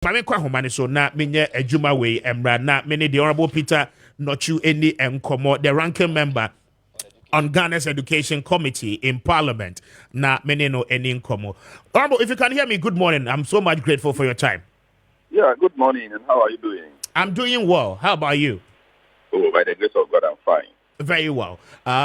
Mame kwa homane so na menye adwuma we emra na mene the honorable Peter Nochu eni enkomo the ranking member on Ghana's Education Committee in Parliament. Na mene no eni enkomo. Honorable, if you can hear me, good morning. I'm so much grateful for your time. Yeah, good morning, and how are you doing? I'm doing well. How about you? Oh, by the grace of God, I'm fine. Very well.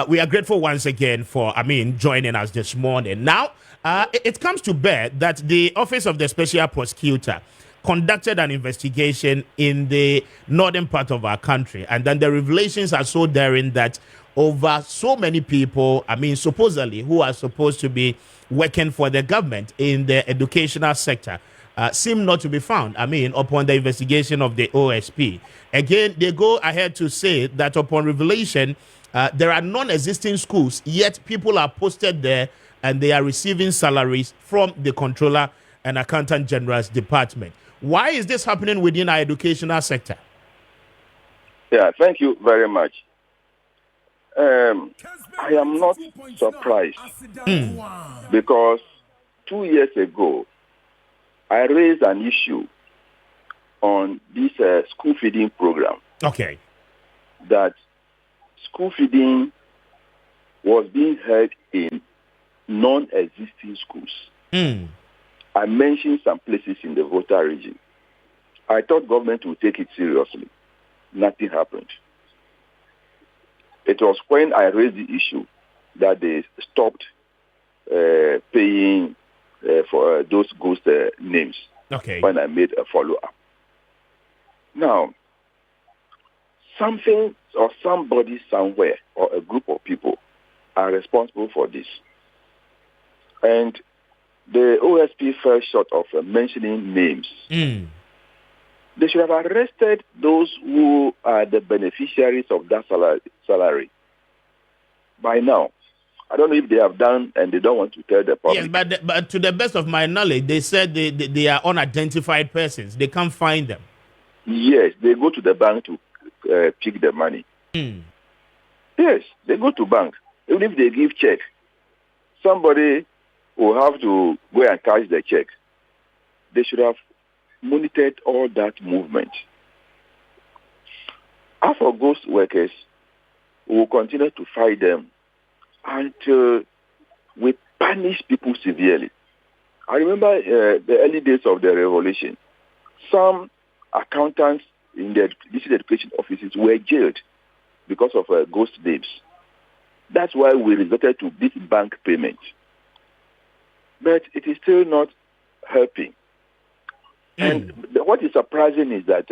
We are grateful once again for, joining us this morning. Now, it comes to bear that the Office of the Special Prosecutor conducted an investigation in the northern part of our country. And then the revelations are so daring that over so many people, supposedly, who are supposed to be working for the government in the educational sector, seem not to be found. Upon the investigation of the OSP. Again, they go ahead to say that upon revelation, there are non-existing schools, yet people are posted there and they are receiving salaries from the Controller and Accountant General's department. Why is this happening within our educational sector? Yeah, thank you very much. I am not surprised because 2 years ago, I raised an issue on this school feeding program. Okay. That school feeding was being held in non-existing schools. I mentioned some places in the Volta region. I thought government would take it seriously. Nothing happened. It was when I raised the issue that they stopped paying for those ghost names. Okay. When I made a follow-up. Now, something or somebody somewhere or a group of people are responsible for this. And the OSP fell short of mentioning names. They should have arrested those who are the beneficiaries of that salary by now. I don't know if they have done and they don't want to tell the public. Yes, but to the best of my knowledge, they said they are unidentified persons. They can't find them. Yes, they go to the bank to pick the money. Yes, they go to bank. Even if they give check, somebody will have to go and cash the check. They should have monitored all that movement. As for ghost workers, we will continue to fight them until we punish people severely. I remember the early days of the revolution. Some accountants in the district education offices were jailed because of ghost names. That's why we resorted to this bank payment. But it is still not helping. And what is surprising is that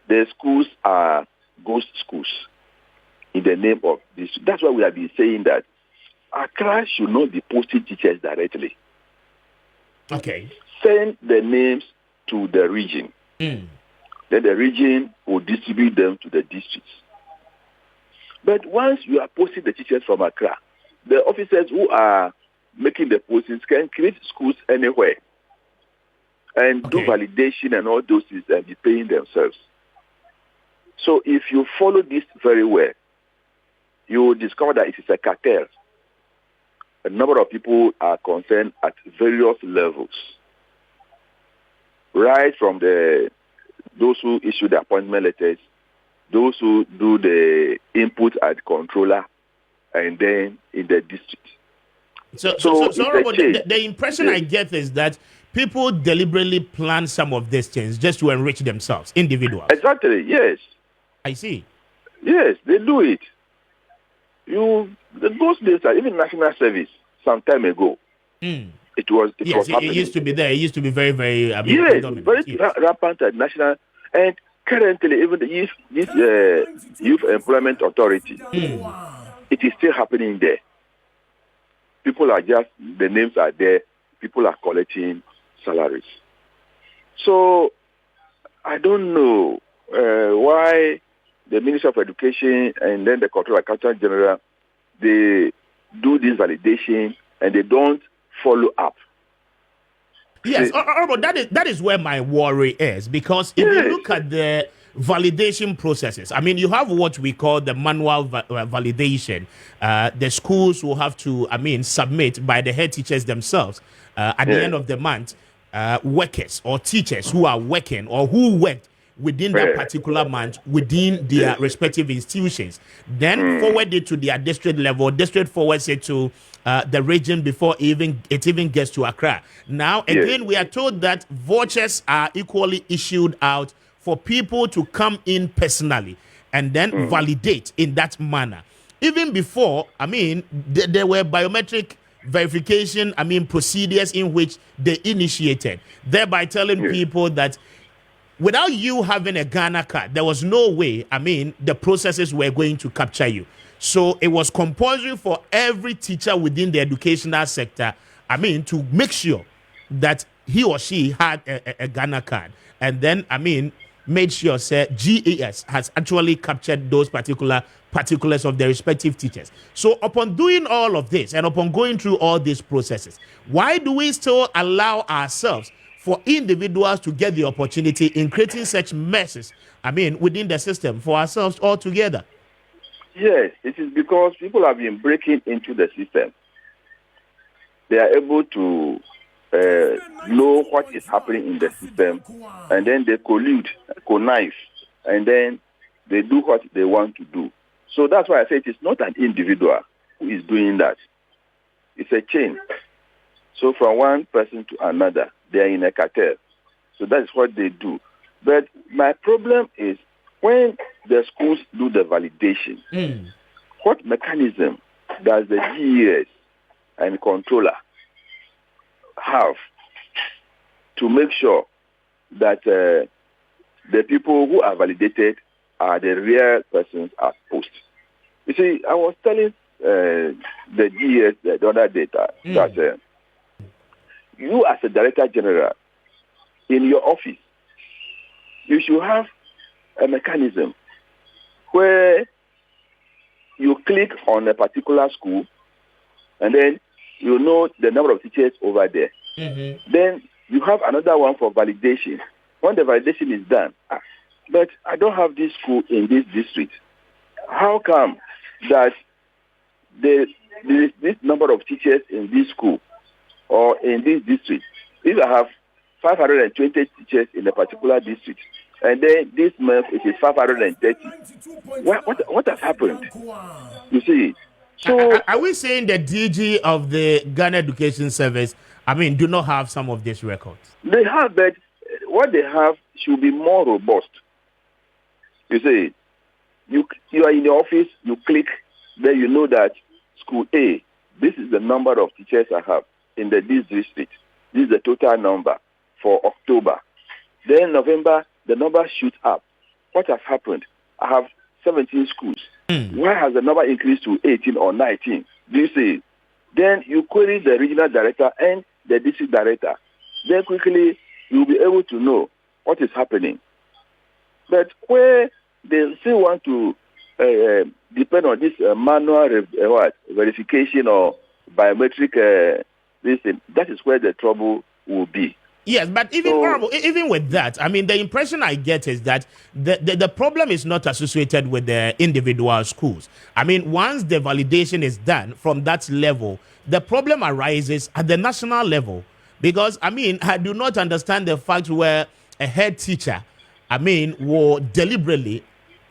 the schools are ghost schools in the name of this. That's why we have been saying that Accra should not be posting teachers directly. Okay. Send the names to the region. Then the region will distribute them to the districts. But once you are posting the teachers from Accra, the officers who are making the postings can create schools anywhere and do validation and all those things and be paying themselves. So if you follow this very well, you will discover that it is a cartel. A number of people are concerned at various levels. Right from those who issue the appointment letters, those who do the input at controller, and then in the district. So the impression I get is that people deliberately plan some of these things just to enrich themselves, individuals. Exactly, yes. I see. Yes, they do it. Those days are even national service some time ago. It was happening. It used to be there. It used to be very, very very rampant at national, and currently even the Youth Employment Authority, it is still happening there. People are just, the names are there, people are collecting salaries. So, I don't know why the Ministry of Education and then the Controller Accountant General, they do this validation and they don't follow up. Yes, that is where my worry is, because if you look at the validation processes, you have what we call the manual validation. The schools will have to, submit by the head teachers themselves at the end of the month workers or teachers who are working or who worked within that particular month within their respective institutions, then forward it to their district level, district forwards it to the region before it even gets to Accra. Now, again, we are told that vouchers are equally issued out for people to come in personally and then validate in that manner. Even before, there were biometric verification, procedures in which they initiated, thereby telling people that without you having a Ghana card, there was no way, the processes were going to capture you. So it was compulsory for every teacher within the educational sector, to make sure that he or she had a Ghana card. And then, made sure, GAS has actually captured those particulars of their respective teachers. So upon doing all of this and upon going through all these processes, why do we still allow ourselves for individuals to get the opportunity in creating such messes, within the system for ourselves altogether? Yes, it is because people have been breaking into the system. They are able to know what is happening in the system, and then they connive, and then they do what they want to do. So that's why I say it is not an individual who is doing that. It's a chain. So from one person to another, they are in a cartel. So that is what they do. But my problem is when the schools do the validation, what mechanism does the GES and controller have to make sure that the people who are validated are the real persons at post? You see, I was telling the GES the other day that you as a Director General, in your office, you should have a mechanism where you click on a particular school and then you know the number of teachers over there. Then you have another one for validation. When the validation is done, but I don't have this school in this district. How come that this number of teachers in this school or in this district, if I have 520 teachers in a particular district, and then this month it is 530, what has happened? You see, so are we saying the DG of the Ghana Education Service, do not have some of these records? They have, but what they have should be more robust. You see, you are in the office, you click, then you know that school A, this is the number of teachers I have in this district. This is the total number for October. Then November, the number shoots up. What has happened? I have 17 schools. Why has the number increased to 18 or 19? Do you see? Then you query the regional director and the district director. Then quickly you'll be able to know what is happening. But where they still want to depend on this manual verification or biometric this thing, that is where the trouble will be. Yes, but even with that, the impression I get is that the problem is not associated with the individual schools. Once the validation is done from that level, the problem arises at the national level. Because, I do not understand the fact where a head teacher, will deliberately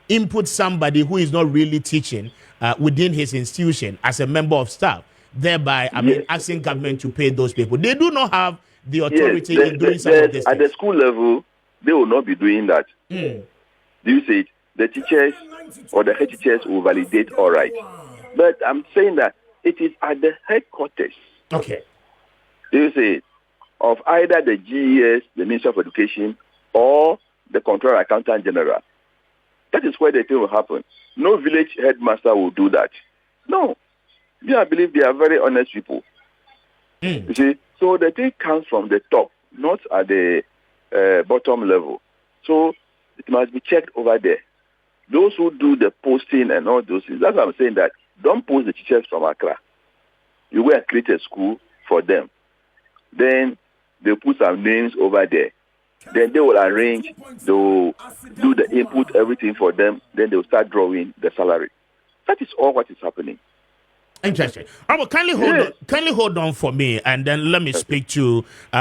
input somebody who is not really teaching within his institution as a member of staff, thereby, asking government to pay those people. They do not have the authority in doing some of this. At the school level, they will not be doing that. Do you see it? The teachers or the head teachers will validate, all right. But I'm saying that it is at the headquarters. Okay. Do you see it? Of either the GES, the Minister of Education, or the Controller Accountant General. That is where the thing will happen. No village headmaster will do that. No. I believe they are very honest people. You see? So the thing comes from the top, not at the bottom level. So it must be checked over there. Those who do the posting and all those things, that's why I'm saying that don't post the teachers from Accra. You go and create a school for them. Then they put some names over there. Then they will arrange, they will do the input, everything for them. Then they will start drawing the salary. That is all what is happening. Interesting. Kindly hold on for me, and then let me speak to